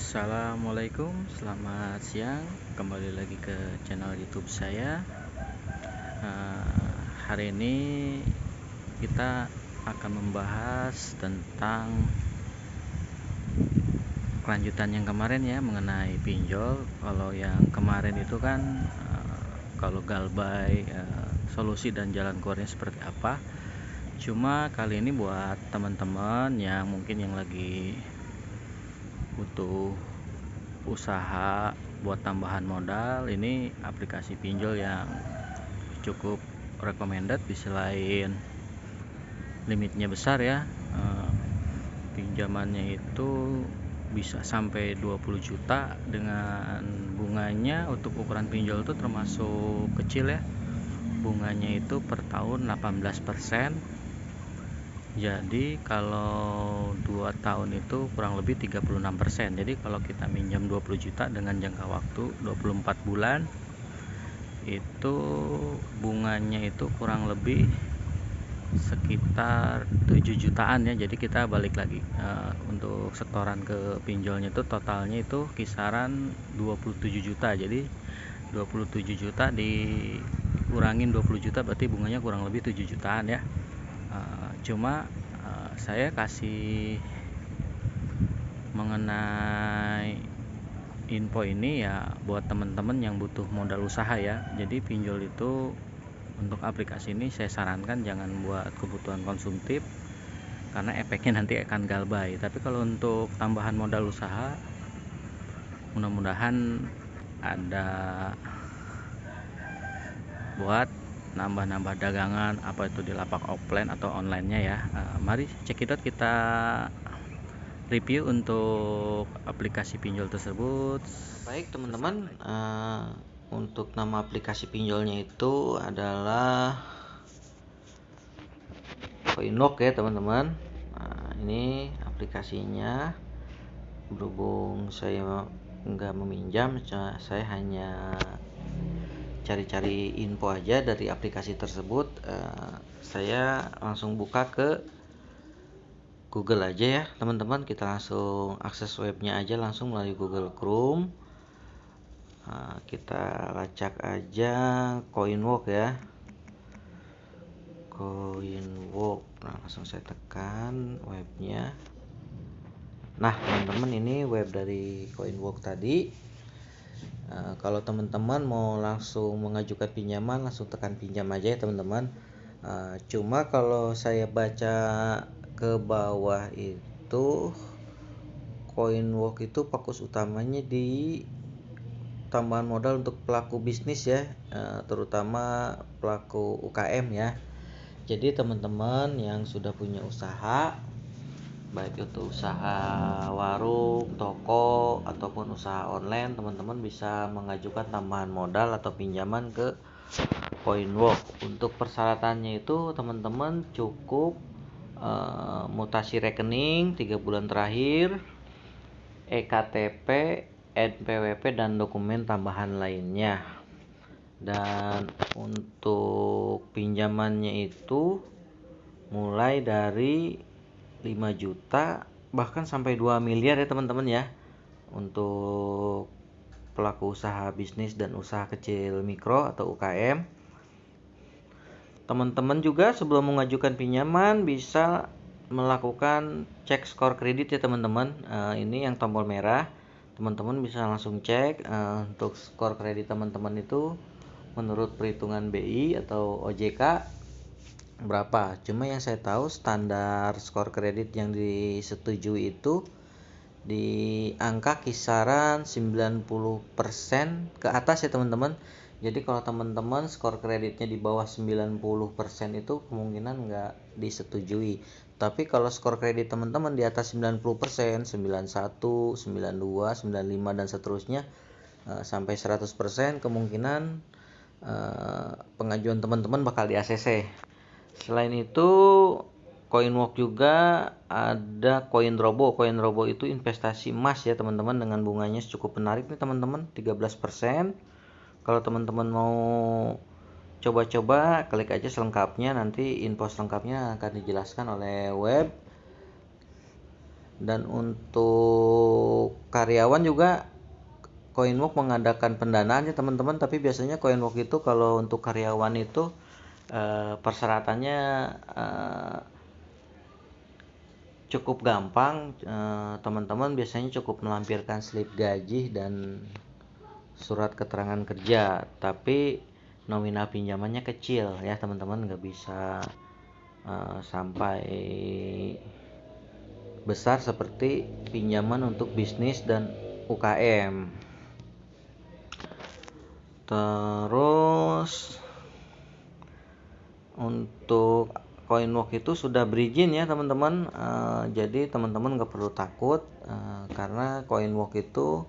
Assalamualaikum, selamat siang. Kembali lagi ke channel YouTube saya. Hari ini kita akan membahas tentang kelanjutan yang kemarin ya, mengenai pinjol. Kalau yang kemarin itu kan kalau galbay, solusi dan jalan keluarnya seperti apa. Cuma kali ini buat teman-teman yang mungkin yang lagi butuh usaha buat tambahan modal, ini aplikasi pinjol yang cukup recommended. Di selain limitnya besar ya, pinjamannya itu bisa sampai 20 juta dengan bunganya untuk ukuran pinjol itu termasuk kecil ya. Bunganya itu per tahun 18%. Jadi kalau 2 tahun itu kurang lebih 36%. Jadi kalau kita minjam 20 juta dengan jangka waktu 24 bulan, itu bunganya itu kurang lebih sekitar 7 jutaan ya. Jadi kita balik lagi, untuk setoran ke pinjolnya itu totalnya itu kisaran 27 juta. Jadi 27 juta dikurangin 20 juta berarti bunganya kurang lebih 7 jutaan ya. Cuma saya kasih mengenai info ini ya buat teman-teman yang butuh modal usaha ya. Jadi pinjol itu untuk aplikasi ini saya sarankan jangan buat kebutuhan konsumtif karena efeknya nanti akan galbay. Tapi kalau untuk tambahan modal usaha, mudah-mudahan ada buat nambah-nambah dagangan, apa itu di lapak offline atau online-nya ya. Mari cekidot kita review untuk aplikasi pinjol tersebut. Baik teman-teman, untuk nama aplikasi pinjolnya itu adalah Coinwork ya teman-teman. Ini aplikasinya, berhubung saya nggak meminjam, saya hanya cari-cari info aja dari aplikasi tersebut. Saya langsung buka ke Google aja ya teman-teman. Kita langsung akses webnya aja langsung melalui Google Chrome. Kita lacak aja Coinwork ya, Coinwork. Langsung saya tekan webnya. Nah teman-teman, ini web dari Coinwork tadi. Kalau teman-teman mau langsung mengajukan pinjaman, langsung tekan pinjam aja ya teman-teman. Cuma kalau saya baca ke bawah itu, Coinwork itu fokus utamanya di tambahan modal untuk pelaku bisnis ya, terutama pelaku UKM ya. Jadi teman-teman yang sudah punya usaha, baik itu usaha warung, toko, ataupun usaha online, teman-teman bisa mengajukan tambahan modal atau pinjaman ke Coinwork. Untuk persyaratannya itu teman-teman cukup mutasi rekening 3 bulan terakhir, EKTP, NPWP, dan dokumen tambahan lainnya. Dan untuk pinjamannya itu mulai dari 5 juta bahkan sampai 2 miliar ya teman-teman ya, untuk pelaku usaha bisnis dan usaha kecil mikro atau UKM. Teman-teman juga sebelum mengajukan pinjaman bisa melakukan cek skor kredit ya teman-teman. Ini yang tombol merah, teman-teman bisa langsung cek untuk skor kredit teman-teman itu menurut perhitungan BI atau OJK berapa. Cuma yang saya tahu standar skor kredit yang disetujui itu di angka kisaran 90% ke atas ya teman-teman. Jadi kalau teman-teman skor kreditnya di bawah 90% itu kemungkinan nggak disetujui. Tapi kalau skor kredit teman-teman di atas 90%, 91, 92, 95 dan seterusnya sampai 100%, kemungkinan pengajuan teman-teman bakal di ACC. Selain itu, Coinwork juga ada Coinrobo. Coinrobo itu investasi emas ya teman-teman, dengan bunganya cukup menarik nih teman-teman, 13%. Kalau teman-teman mau coba-coba, klik aja selengkapnya, nanti info selengkapnya akan dijelaskan oleh web. Dan untuk karyawan juga CoinWalk mengadakan pendanaan ya teman-teman, tapi biasanya CoinWalk itu kalau untuk karyawan itu persyaratannya cukup gampang. Teman-teman biasanya cukup melampirkan slip gaji dan surat keterangan kerja, tapi nominal pinjamannya kecil ya teman-teman, nggak bisa sampai besar seperti pinjaman untuk bisnis dan UKM. Terus untuk CoinWalk itu sudah berizin ya teman-teman, jadi teman-teman nggak perlu takut karena CoinWalk itu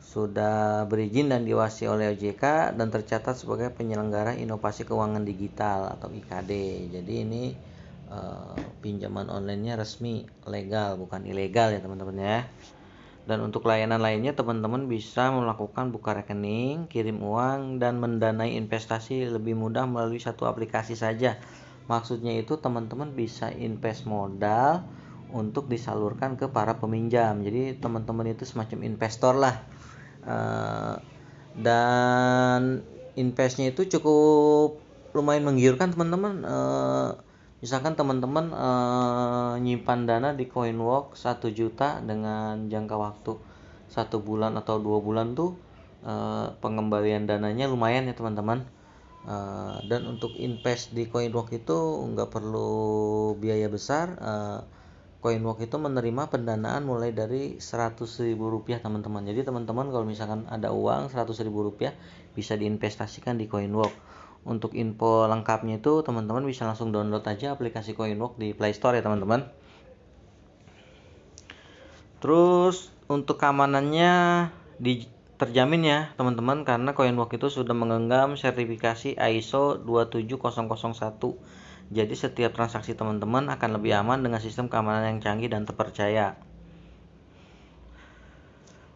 sudah berizin dan diawasi oleh OJK dan tercatat sebagai penyelenggara inovasi keuangan digital atau IKD. Jadi ini pinjaman online-nya resmi, legal, bukan ilegal ya teman-teman ya. Dan untuk layanan lainnya teman-teman bisa melakukan buka rekening, kirim uang, dan mendanai investasi lebih mudah melalui satu aplikasi saja. Maksudnya itu teman-teman bisa invest modal untuk disalurkan ke para peminjam. Jadi teman-teman itu semacam investor lah. Dan investnya itu cukup lumayan menggiurkan teman-teman. Misalkan teman-teman nyimpan dana di CoinWalk 1 juta dengan jangka waktu 1 bulan atau 2 bulan tuh pengembalian dananya lumayan ya teman-teman. Dan untuk invest di CoinWalk itu nggak perlu biaya besar. CoinWalk itu menerima pendanaan mulai dari Rp100.000 teman-teman. Jadi teman-teman kalau misalkan ada uang Rp100.000 bisa diinvestasikan di CoinWalk. Untuk info lengkapnya itu teman-teman bisa langsung download aja aplikasi CoinWalk di Play Store ya teman-teman. Terus untuk keamanannya terjamin ya teman-teman, karena CoinWalk itu sudah menggenggam sertifikasi ISO 27001. Jadi setiap transaksi teman-teman akan lebih aman dengan sistem keamanan yang canggih dan terpercaya.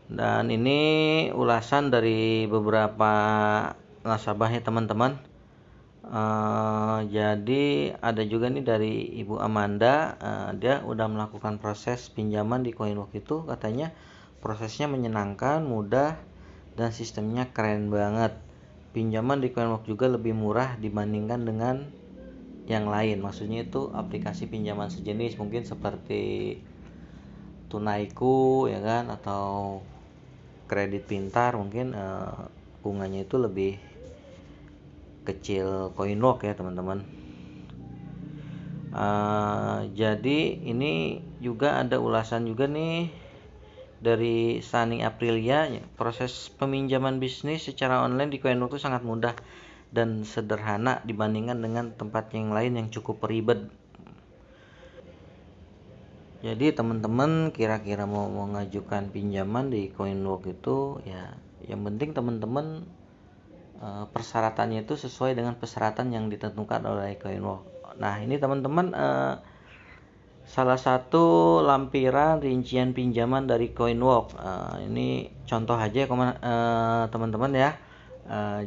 Dan ini ulasan dari beberapa nasabahnya teman-teman. Jadi ada juga nih dari Ibu Amanda, dia udah melakukan proses pinjaman di CoinWalk itu, katanya prosesnya menyenangkan, mudah, dan sistemnya keren banget. Pinjaman di CoinWalk juga lebih murah dibandingkan dengan yang lain. Maksudnya itu aplikasi pinjaman sejenis, mungkin seperti Tunaiku ya kan, atau Kredit Pintar, mungkin bunganya itu lebih kecil CoinWalk ya teman-teman. Jadi ini juga ada ulasan juga nih dari Sani Aprilia. Proses peminjaman bisnis secara online di CoinWalk itu sangat mudah dan sederhana dibandingkan dengan tempat yang lain yang cukup ribet. Jadi teman-teman kira-kira mau mengajukan pinjaman di CoinWalk itu ya, yang penting teman-teman persyaratannya itu sesuai dengan persyaratan yang ditentukan oleh CoinWalk. Nah ini teman-teman salah satu lampiran rincian pinjaman dari CoinWalk. Ini contoh aja teman-teman ya.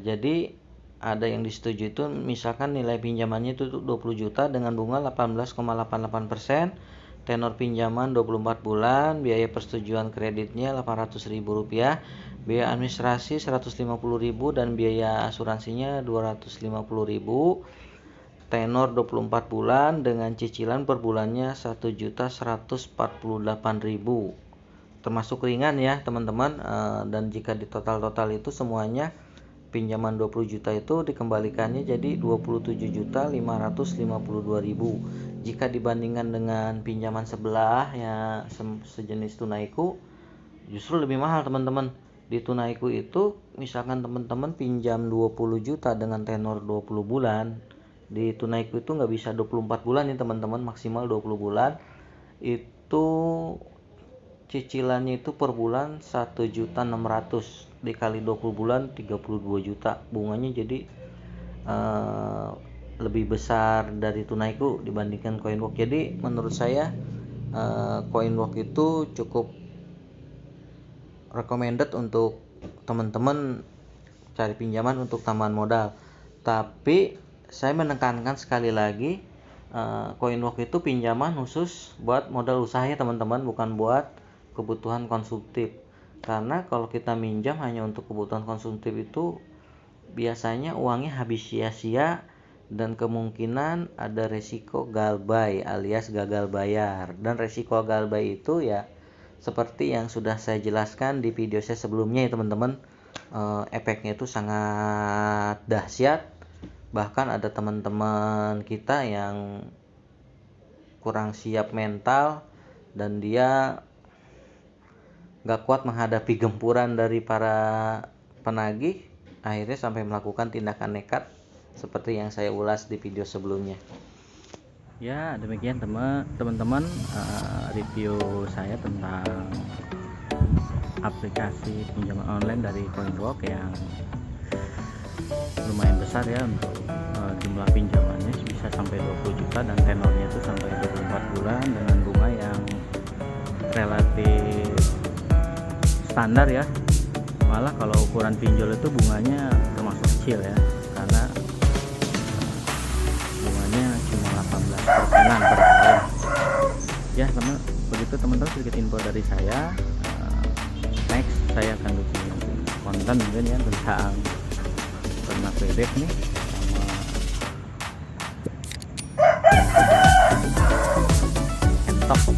Jadi ada yang disetujui itu misalkan nilai pinjamannya itu 20 juta dengan bunga 18,88%, tenor pinjaman 24 bulan, biaya persetujuan kreditnya Rp800.000, biaya administrasi Rp150.000 dan biaya asuransinya Rp250.000, tenor 24 bulan dengan cicilan per bulannya Rp1.148.000. Termasuk ringan ya teman-teman, dan jika di total itu semuanya pinjaman 20 juta itu dikembalikannya jadi 27.552.000. Jika dibandingkan dengan pinjaman sebelah ya sejenis Tunaiku justru lebih mahal teman-teman. Di Tunaiku itu misalkan teman-teman pinjam 20 juta dengan tenor 20 bulan, di Tunaiku itu nggak bisa 24 bulan nih teman-teman, maksimal 20 bulan. Itu cicilannya itu per bulan 1.600.000 dikali 20 bulan 32 juta. Bunganya jadi lebih besar dari Tunaiku dibandingkan CoinWalk. Jadi menurut saya CoinWalk itu cukup recommended untuk teman-teman cari pinjaman untuk tambahan modal. Tapi saya menekankan sekali lagi, CoinWalk itu pinjaman khusus buat modal usaha ya teman-teman, bukan buat kebutuhan konsumtif. Karena kalau kita minjam hanya untuk kebutuhan konsumtif itu biasanya uangnya habis sia-sia dan kemungkinan ada resiko galbay alias gagal bayar. Dan resiko galbay itu ya seperti yang sudah saya jelaskan di video saya sebelumnya ya teman-teman. Efeknya itu sangat dahsyat. Bahkan ada teman-teman kita yang kurang siap mental dan dia gak kuat menghadapi gempuran dari para penagih, akhirnya sampai melakukan tindakan nekat seperti yang saya ulas di video sebelumnya. Ya, demikian teman-teman review saya tentang aplikasi pinjaman online dari CoinWalk yang lumayan besar ya untuk jumlah pinjamannya bisa sampai 20 juta dan tenornya itu sampai 24 bulan dengan bunga yang relatif standar ya. Malah kalau ukuran pinjol itu bunganya termasuk kecil ya, karena bunganya cuma 18% per tahun. Ya begitu teman-teman, sedikit info dari saya. Next saya akan bikin konten mungkin ya tentang ternak bebek nih sama entok.